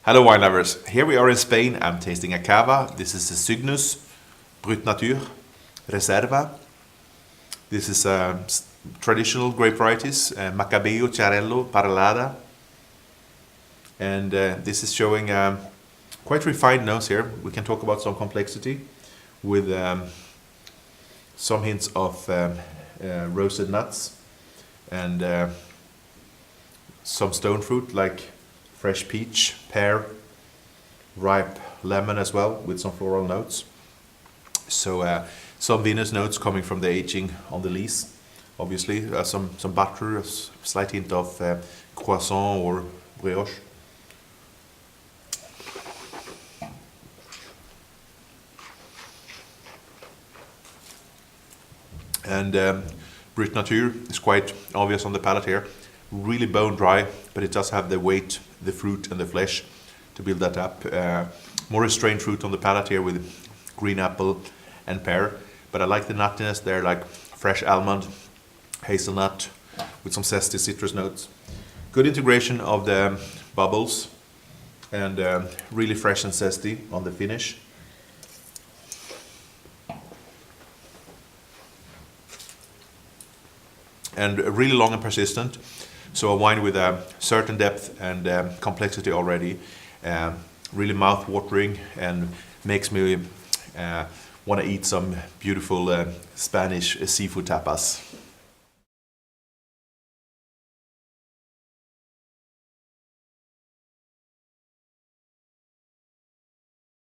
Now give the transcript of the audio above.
Hello wine lovers, here we are in Spain. I'm tasting a Cava. This is the Cygnus, Brut Reserva. This is traditional grape varieties, Macabeo, Chiarello, Parellada. And this is showing quite refined nose here. We can talk about some complexity with some hints of roasted nuts and some stone fruit like fresh peach, pear, ripe lemon as well, with some floral notes. So some vinous notes coming from the aging on the lees. Obviously, some butter, a slight hint of croissant or brioche. And Brut Nature is quite obvious on the palate here. Really bone dry, but it does have the weight, the fruit and the flesh to build that up. More restrained fruit on the palate here with green apple and pear. But I like the nuttiness there, like fresh almond, hazelnut with some zesty citrus notes. Good integration of the bubbles and really fresh and zesty on the finish. And really long and persistent. So a wine with a certain depth and complexity already, really mouth-watering and makes me want to eat some beautiful Spanish seafood tapas.